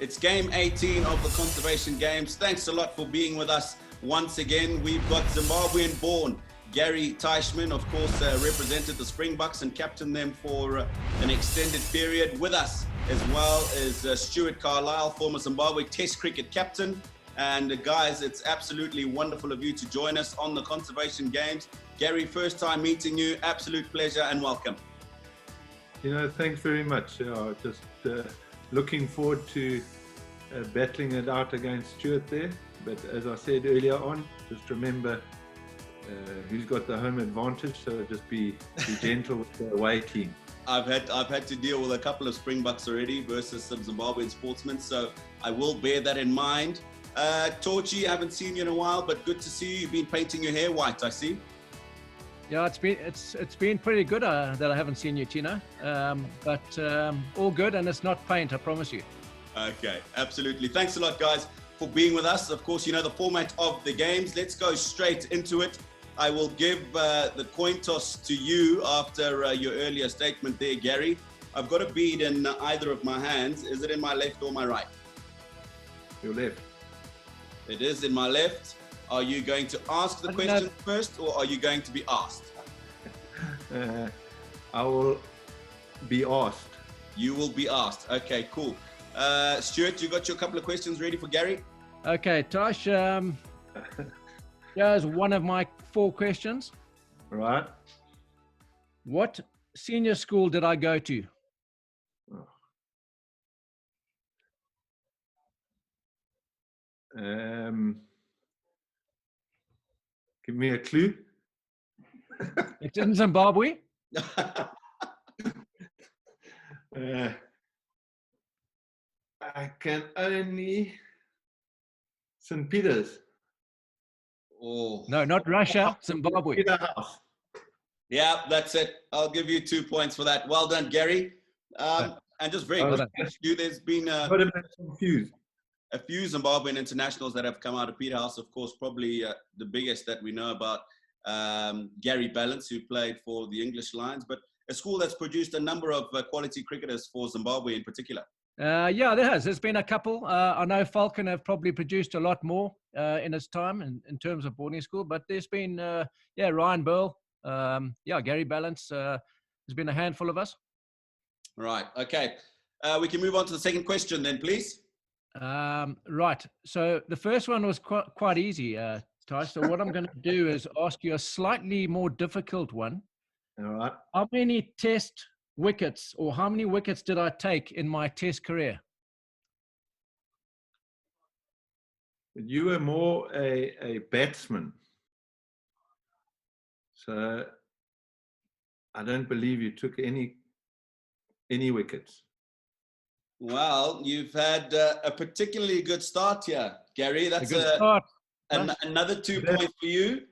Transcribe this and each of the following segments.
It's game 18 of the Conservation Games. Thanks a lot for being with us once again. We've got Zimbabwean-born Gary Teichmann, of course, represented the Springboks and captained them for an extended period. With us as well is Stuart Carlisle, former Zimbabwe Test cricket captain. And guys, it's absolutely wonderful of you to join us on the Conservation Games. Gary, first time meeting you, absolute pleasure and welcome. Thanks very much. Just looking forward to battling it out against Stuart there. But as I said earlier on, just remember who's got the home advantage. So just be gentle with the away team. I've had to deal with a couple of Springboks already versus some Zimbabwean sportsmen, so I will bear that in mind. Torchy, I haven't seen you in a while, but good to see you. You've been painting your hair white, I see. Yeah, it's been pretty good that I haven't seen you, Tino. But all good, and it's not paint, I promise you. Okay, absolutely. Thanks a lot, guys, for being with us. Of course, you know the format of the games. Let's go straight into it. I will give the coin toss to you after your earlier statement there, Gary. I've got a bead in either of my hands. Is it in my left or my right? Your left. It is in my left. Are you going to ask the question first, or are you going to be asked? I will be asked. You will be asked. Okay, cool. Stuart, you got your couple of questions ready for Gary? Okay, Tosh. Here's one of my 4 questions. Right. What senior school did I go to? Give me a clue. It's in Zimbabwe. I can only St. Peter's. Oh. No, not Russia, Zimbabwe. Yeah, that's it. I'll give you 2 points for that. Well done, Gary. And just very quick, there's been a few Zimbabwean internationals that have come out of Peterhouse. Of course, probably the biggest that we know about, Gary Balance, who played for the English Lions, but a school that's produced a number of quality cricketers for Zimbabwe in particular. Yeah, there has. There's been a couple. I know Falcon have probably produced a lot more in its time in terms of boarding school, but there's been, Ryan Burl, Gary Balance. There's been a handful of us. Right. Okay. We can move on to the second question then, please. Right. So the first one was quite easy, Ty. So what I'm going to do is ask you a slightly more difficult one. All right. How many test wickets, or how many wickets did I take in my test career? You were more a batsman. So I don't believe you took any wickets. Well, you've had a particularly good start here, Gary. That's a good start. Another 2 points for you.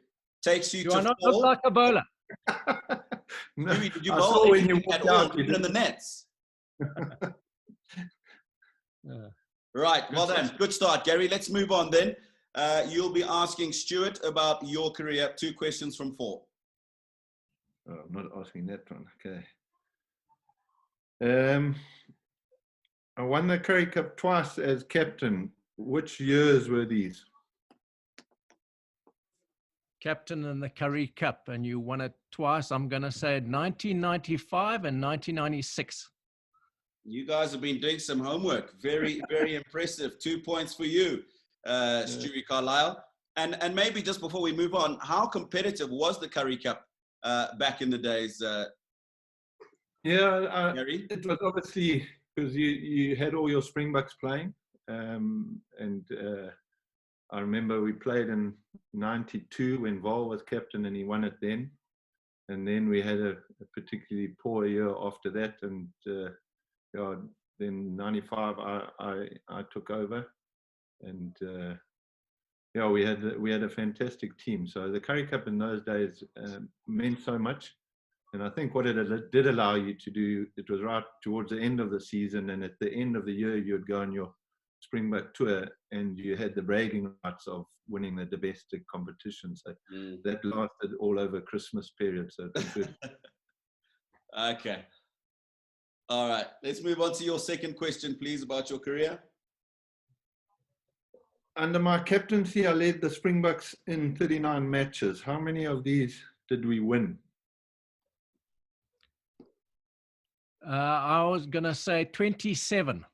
Takes you to 4. Do I not look like a bowler? No, did you bowl when you walked out, even in the nets? Right. Well done. Good start, Gary. Let's move on then. You'll be asking Stuart about your career. 2 questions from 4. Oh, I'm not asking that one. Okay. I won the Currie Cup twice as captain. Which years were these? Captain in the Currie Cup, and you won it twice. I'm going to say 1995 and 1996. You guys have been doing some homework. Very, very impressive. 2 points for you, Stuart Carlisle. And maybe just before we move on, how competitive was the Currie Cup back in the days? It was obviously because you had all your Springboks playing, and I remember we played in 92 when Vol was captain and he won it then. And then we had a particularly poor year after that. And then 95 I took over. And we had a fantastic team. So the Currie Cup in those days meant so much. And I think what it did allow you to do, it was right towards the end of the season, and at the end of the year you'd go on your Springbok tour and you had the bragging rights of winning the domestic competition. So that lasted all over Christmas period. So it was good. Okay. All right. Let's move on to your second question, please, about your career. under my captaincy, I led the Springboks in 39 matches. How many of these did we win? I was going to say 27.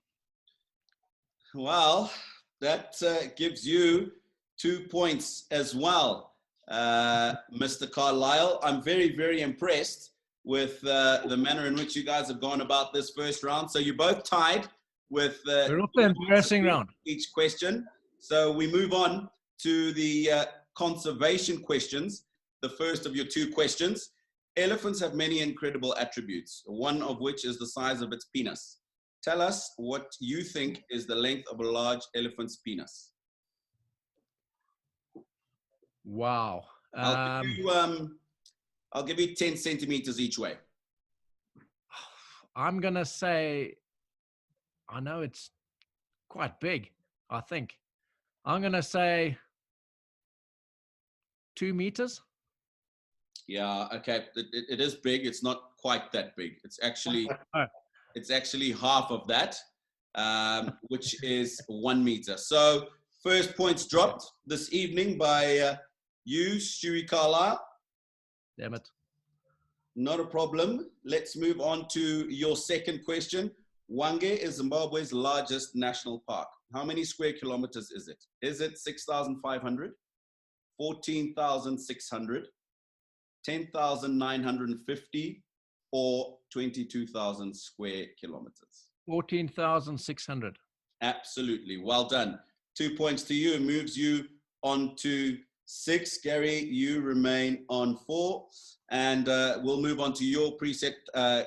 Well, that gives you 2 points as well, Mr. Carlisle. I'm very, very impressed with the manner in which you guys have gone about this first round. So you're both tied with We're off the embarrassing round. each question. So we move on to the conservation questions, the first of your 2 questions. Elephants have many incredible attributes, one of which is the size of its penis. Tell us what you think is the length of a large elephant's penis. Wow. I'll give you 10 centimeters each way. I'm going to say, I know it's quite big, I think. I'm going to say 2 meters. Yeah, okay. It is big. It's not quite that big. It's actually half of that, which is 1 meter. So first points dropped this evening by you, Stuart Carlisle. Damn it. Not a problem. Let's move on to your second question. Hwange is Zimbabwe's largest national park. How many square kilometers is it? Is it 6,500, 14,600, 10,950, or 22,000 square kilometers? 14,600. Absolutely. Well done. 2 points to you. It moves you on to 6. Gary, you remain on 4. And we'll move on to your preset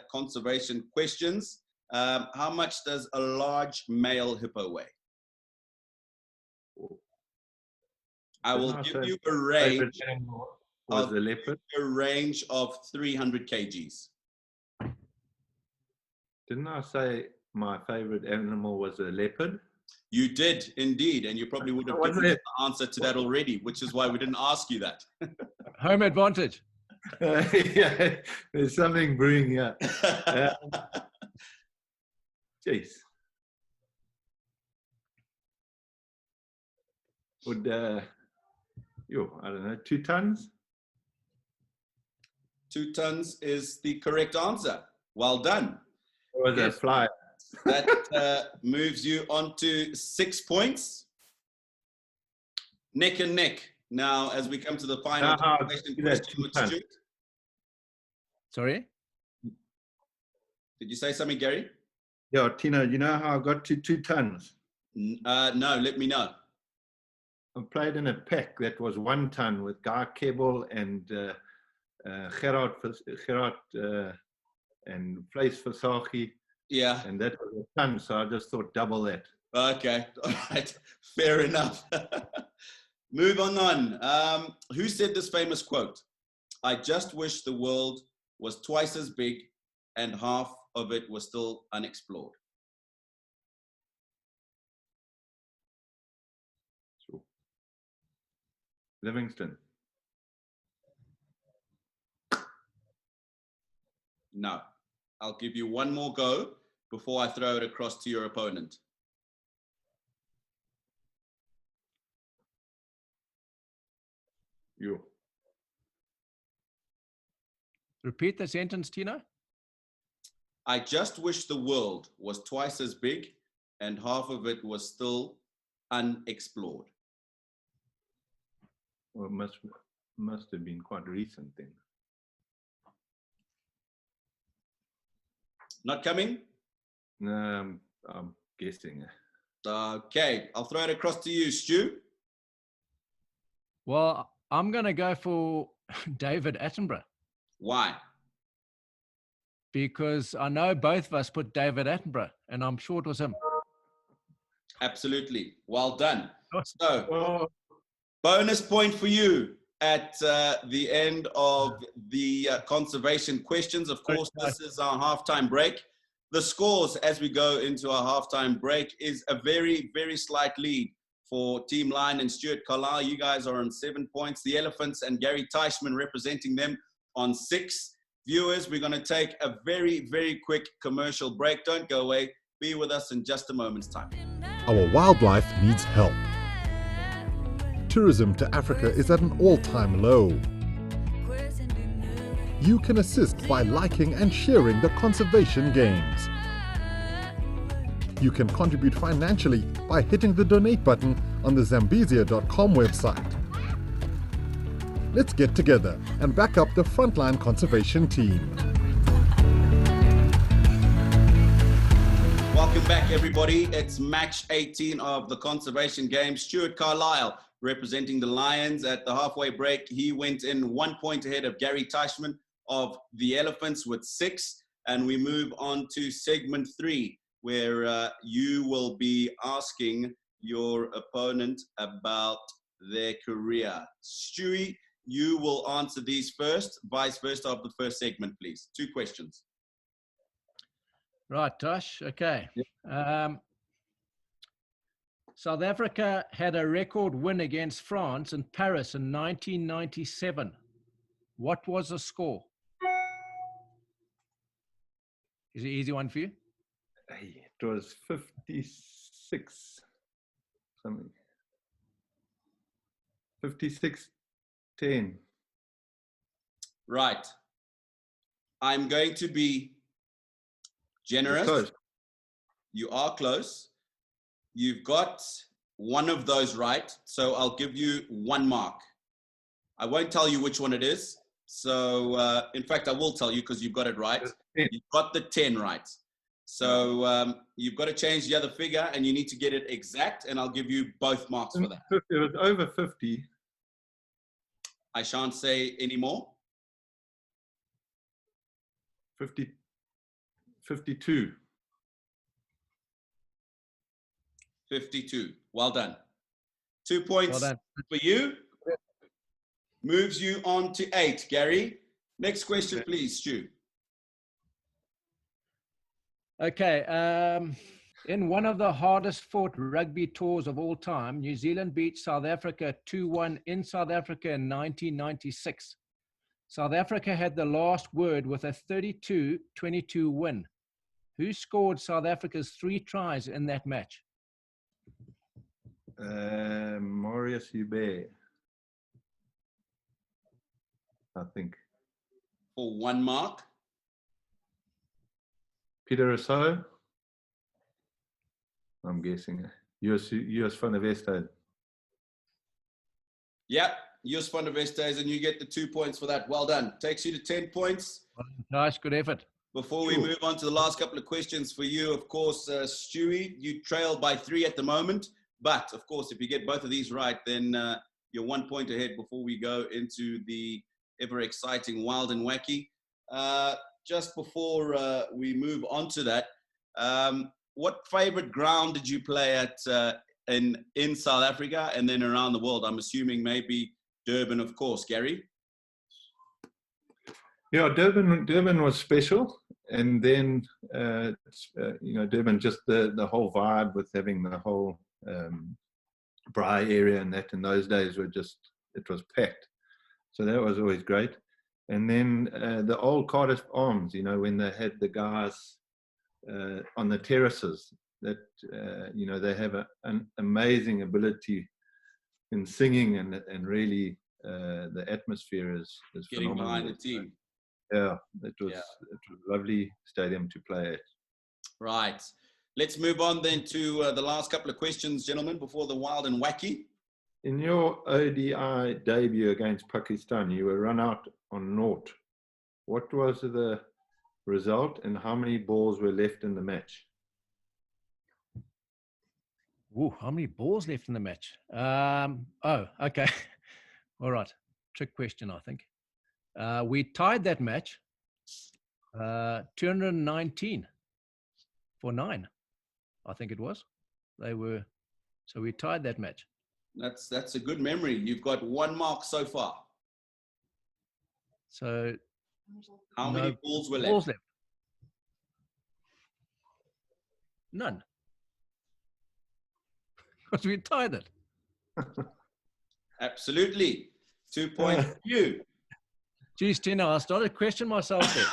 conservation questions. How much does a large male hippo weigh? I will give you a range. Was the leopard? A range of 300 kgs. Didn't I say my favorite animal was a leopard? You did indeed, and you probably would have given the answer to that already, which is why we didn't ask you that. Home advantage. Yeah, there's something brewing here. Jeez. Would I don't know, 2 tons? 2 tons is the correct answer. Well done. Or was that fly? That moves you on to 6 points. Neck and neck. Now, as we come to the final question with Stuart. Sorry? Did you say something, Gary? Yeah, Tino, you know how I got to 2 tons? No, let me know. I played in a pack that was 1 ton with Guy Kebbel and Gerard and Vlees Versace. Yeah. And that was a ton, so I just thought double that. Okay, all right, fair enough. Move on. Who said this famous quote? I just wish the world was twice as big and half of it was still unexplored. Sure. Livingston. No. I'll give you one more go before I throw it across to your opponent. You. Repeat the sentence, Tino. I just wish the world was twice as big and half of it was still unexplored. Well, it must have been quite recent then. Not coming? I'm guessing. Okay, I'll throw it across to you, Stu. Well, I'm going to go for David Attenborough. Why? Because I know both of us put David Attenborough, and I'm sure it was him. Absolutely. Well done. So, bonus point for you at the end of the conservation questions. Of course, this is our halftime break. The scores as we go into our halftime break is a very, very slight lead for Team Lion and Stuart Carlisle. You guys are on 7 points. The Elephants and Gary Teichmann representing them on 6. Viewers, we're going to take a very, very quick commercial break. Don't go away. Be with us in just a moment's time. Our wildlife needs help. tourism to Africa is at an all-time low. You can assist by liking and sharing the conservation games. You can contribute financially by hitting the donate button on the Zambezia.com website. Let's get together and back up the frontline conservation team. Welcome back, everybody. It's match 18 of the conservation game. Stuart Carlisle representing the Lions. At the halfway break, he went in 1 point ahead of Gary Teichmann of the Elephants with 6. And we move on to segment 3, where you will be asking your opponent about their career. Stewie, you will answer these first, vice versa of the first segment, please. 2 questions. Right, Tosh. Okay. South Africa had a record win against France in Paris in 1997. What was the score? Is it an easy one for you? It was 56 something. 56-10. Right. I'm going to be generous. You are close. You've got one of those right, so I'll give you 1 mark. I won't tell you which one it is. So, in fact, I will tell you because you've got it right. You've got the 10 right. So you've got to change the other figure and you need to get it exact, and I'll give you both marks for that. It was over 50. I shan't say any more. 52. 52. Well done. 2 points Well done. for you. Moves you on to 8. Gary, next question, please, Stu. Okay. In one of the hardest fought rugby tours of all time, New Zealand beat South Africa 2-1 in South Africa in 1996. South Africa had the last word with a 32-22 win. Who scored South Africa's 3 tries in that match? Marius Hubert, I think. For 1 mark. Peter Rousseau, I'm guessing. US van der Westhuizen. Yep, Jus van der Westhuizen, and you get the 2 points for that. Well done. Takes you to 10 points. Nice, good effort. Before we move on to the last couple of questions for you, of course, Stewie, you trail by 3 at the moment. But, of course, if you get both of these right, then you're 1 point ahead before we go into the ever-exciting Wild and Wacky. Just before we move on to that, what favorite ground did you play at in South Africa and then around the world? I'm assuming maybe Durban, of course. Gary? Yeah, Durban was special. And then, Durban, just the whole vibe with having the whole Braai area and that in those days it was packed. So that was always great. And then the old Cardiff Arms, when they had the guys on the terraces, that, they have an amazing ability in singing and really the atmosphere is getting phenomenal. behind the team. Yeah, it was a lovely stadium to play at. Right. Let's move on then to the last couple of questions, gentlemen, before the Wild and Wacky. In your ODI debut against Pakistan, you were run out on 0. What was the result and how many balls were left in the match? Ooh, how many balls left in the match? Okay. All right. Trick question, I think. We tied that match 219 for 9, I think it was. So we tied that match. That's a good memory. You've got 1 mark so far. So how many balls were left? Balls left. None. Because we tied it. Absolutely. 2 points for you. Geez, Tino, I started questioning myself there.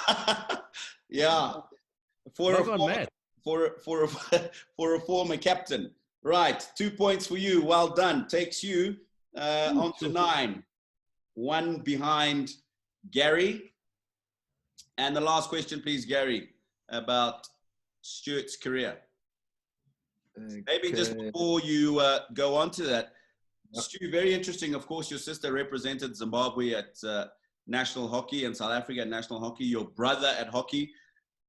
Yeah. For a former captain. Right. 2 points for you. Well done. Takes you On to 9. 1 behind Gary. And the last question, please, Gary, about Stuart's career. Okay. Maybe just before you go on to that, Stu, very interesting. Of course, your sister represented Zimbabwe at national hockey and South Africa at national hockey. Your brother at hockey.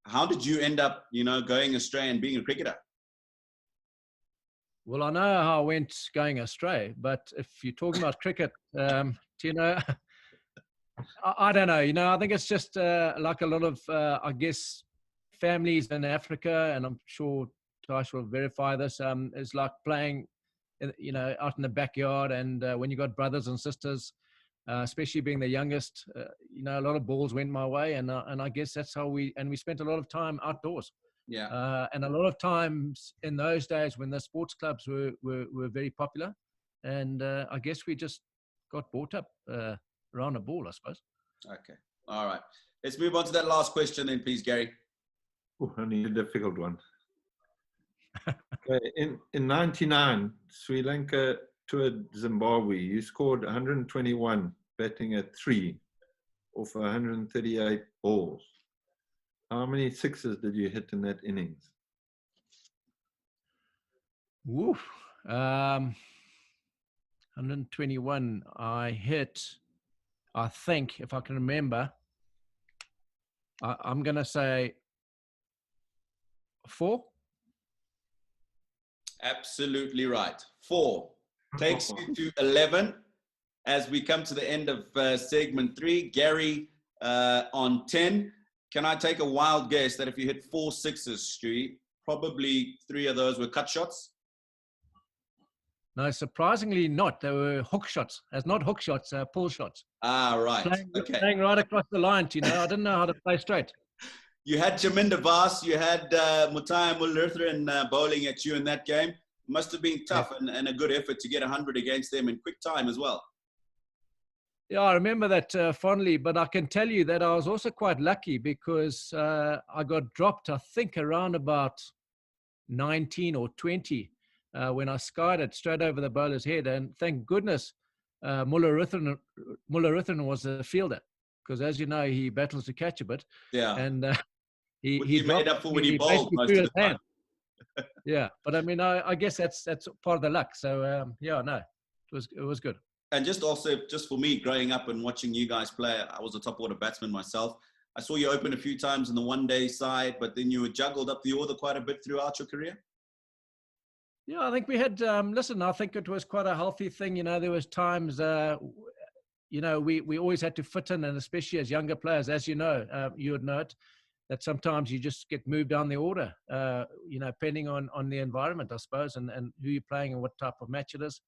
How did you end up, going astray and being a cricketer? Well, I know how I went going astray, but if you're talking about cricket, Tino, I don't know. I think it's just like a lot of, I guess, families in Africa, and I'm sure Taish will verify this, is like playing, out in the backyard. And when you got brothers and sisters, especially being the youngest, a lot of balls went my way. And I guess that's how we spent a lot of time outdoors. Yeah. And a lot of times in those days when the sports clubs were very popular. And I guess we just got brought up around a ball, I suppose. Okay. All right. Let's move on to that last question then, please, Gary. Oh, only a difficult one. Okay. In 99, Sri Lanka toured Zimbabwe. You scored 121, batting at 3 off 138 balls. How many sixes did you hit in that innings? Woof. 121. I hit, I think, if I can remember, I'm going to say 4. Absolutely right. 4 takes you to 11 as we come to the end of segment 3. Gary on 10. Can I take a wild guess that if you hit 4 sixes, Stewie, probably 3 of those were cut shots? No, surprisingly not. They were hook shots. It's not hook shots, pull shots. Ah, right. Playing right across the line, I didn't know how to play straight. You had Jaminda Vaas, you had Mutai Mulurthran bowling at you in that game. Must have been tough and a good effort to get 100 against them in quick time as well. Yeah, I remember that fondly, but I can tell you that I was also quite lucky because I got dropped, I think, around about 19 or 20 when I skied it straight over the bowler's head. And thank goodness Mulurthran was the fielder because, as you know, he battles to catch a bit. Yeah. And he made up for when he bowled most of the time. Yeah, but I mean, I guess that's part of the luck. So, it was good. And just for me, growing up and watching you guys play, I was a top order batsman myself. I saw you open a few times in the one-day side, but then you were juggled up the order quite a bit throughout your career. Yeah, I think we had, I think it was quite a healthy thing. There was times, we always had to fit in, and especially as younger players, as you would know it, that sometimes you just get moved down the order, depending on the environment, I suppose, and who you're playing and what type of match it is.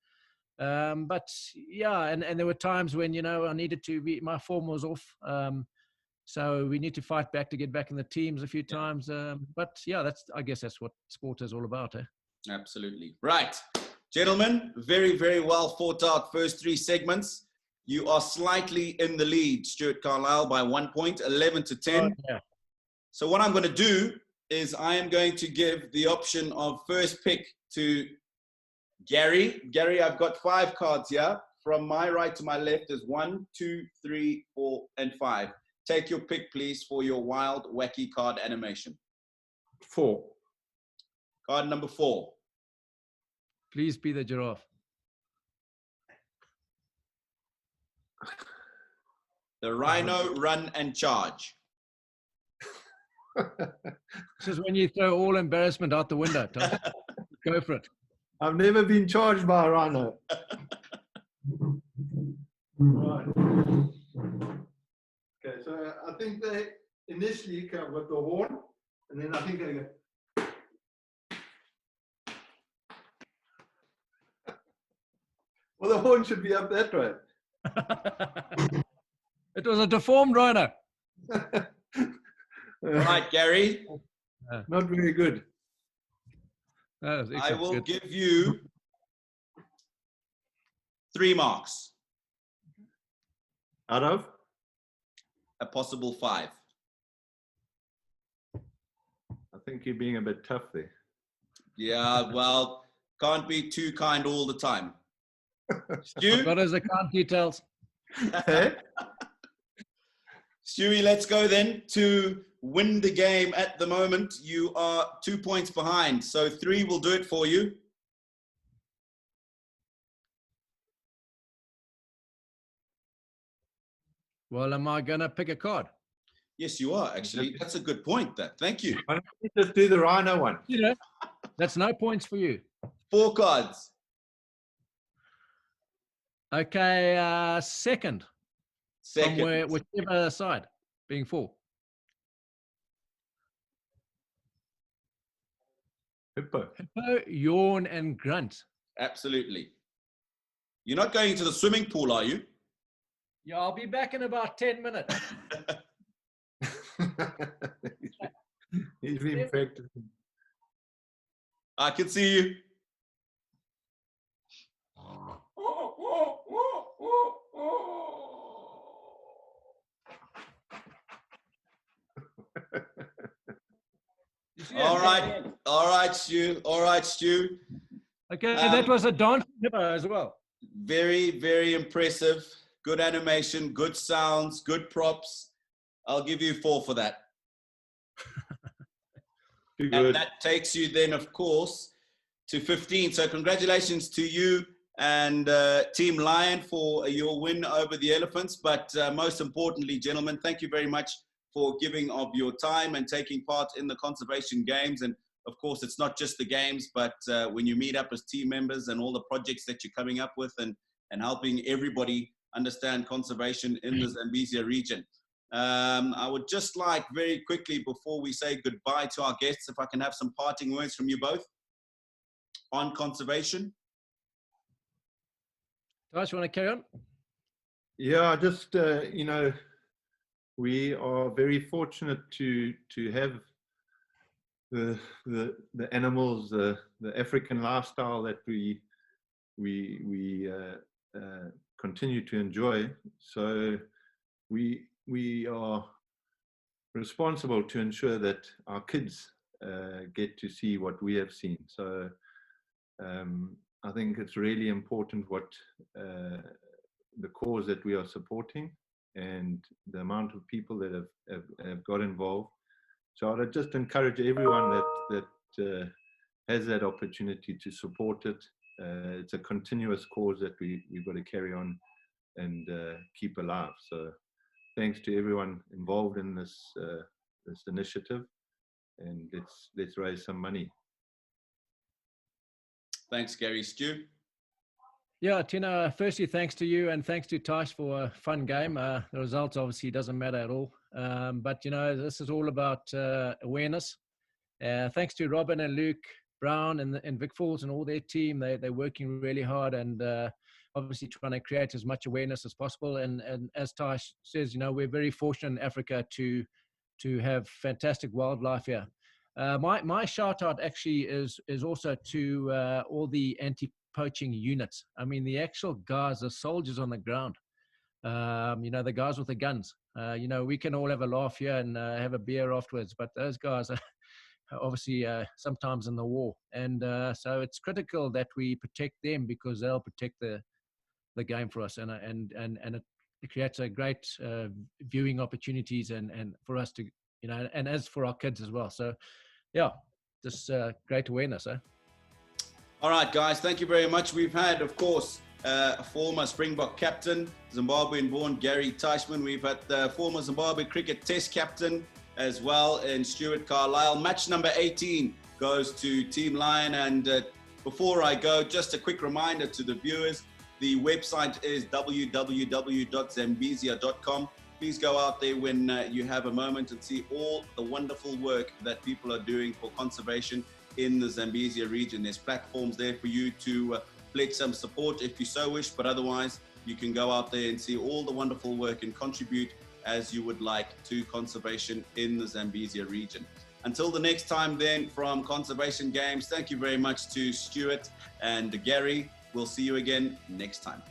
But yeah, and there were times when, I needed to be, my form was off. So we need to fight back to get back in the teams a few times. But yeah, I guess that's what sport is all about. Absolutely. Right. Gentlemen, very, very well thought out first 3 segments. You are slightly in the lead, Stuart Carlisle, by 1 point, 11 to 10. Oh, yeah. So what I'm going to do is I am going to give the option of first pick to Gary. Gary, I've got 5 cards here. From my right to my left is 1, 2, 3, 4, and 5. Take your pick, please, for your wild, wacky card animation. 4. Card number 4. Please be the giraffe. The rhino, run and charge. This is when you throw all embarrassment out the window, Tom. Go for it. I've never been charged by a rhino. Right. Okay, so I think they initially come with the horn, and then I think they go. Well, the horn should be up that way. It was a deformed rhino. Right, Gary. Not very good. I will give you 3 marks. Out of? A possible 5. I think you're being a bit tough there. Yeah, well, can't be too kind all the time. Stu? Got his account details. Hey? Stewie, let's go then to win the game. At the moment, you are 2 points behind, so 3 will do it for you. Well, am I going to pick a card? Yes, you are, actually. That's a good point, that. Thank you. Why don't we just do the rhino one? You know, that's no points for you. 4 cards. Okay, second. Second. From whichever side, being 4. Hippo. Hippo, yawn, and grunt. Absolutely. You're not going to the swimming pool, are you? Yeah, I'll be back in about 10 minutes. He's been practicing. I can see you. All right, Stu. All right, Stu. Okay, that was a dancing hippo as well. Very, very impressive. Good animation, good sounds, good props. I'll give you 4 for that. Too And good. that takes you then, of course, to 15. So congratulations to you and Team Lion for your win over the Elephants. But most importantly, gentlemen, thank you very much for giving of your time and taking part in the conservation games. And of course, it's not just the games, but when you meet up as team members and all the projects that you're coming up with and helping everybody understand conservation in the Zambezia region. I would just like very quickly, before we say goodbye to our guests, if I can have some parting words from you both on conservation. Tosh, you want to carry on? Yeah, just, you know, we are very fortunate to have the animals, the African lifestyle that we continue to enjoy. So we are responsible to ensure that our kids get to see what we have seen. So I think it's really important what the cause that we are supporting and the amount of people that have got involved. So I'd just encourage everyone that has that opportunity to support it. It's a continuous cause that we've got to carry on and keep alive. So thanks to everyone involved in this initiative, and let's raise some money. Thanks, Gary. Stu? Yeah, Tino, firstly, thanks to you and thanks to Teichmann for a fun game. The results obviously doesn't matter at all. But, you know, this is all about awareness. Thanks to Robin and Luke Brown and Vic Falls and all their team. They're working really hard and obviously trying to create as much awareness as possible. And as Teichmann says, you know, we're very fortunate in Africa to have fantastic wildlife here. My shout out actually is also to all the anti-poaching units. I mean, the actual guys, the soldiers on the ground, you know, the guys with the guns. You know, we can all have a laugh here and have a beer afterwards, but those guys are obviously sometimes in the war. And so it's critical that we protect them because they'll protect the game for us. And it creates a great viewing opportunities and for us to, you know, and as for our kids as well. So, yeah, just great awareness, eh? All right, guys, thank you very much. We've had, of course, former Springbok captain, Zimbabwean-born Gary Teichmann. We've had the former Zimbabwe cricket test captain as well, and Stuart Carlisle. Match number 18 goes to Team Lion. And before I go, just a quick reminder to the viewers, the website is www.zambezia.com. Please go out there when you have a moment and see all the wonderful work that people are doing for conservation in the Zambezia region. There's platforms there for you to pledge some support if you so wish, but otherwise you can go out there and see all the wonderful work and contribute as you would like to conservation in the Zambezia region. Until the next time then, from Conservation Games, thank you very much to Stuart and Gary. We'll see you again next time.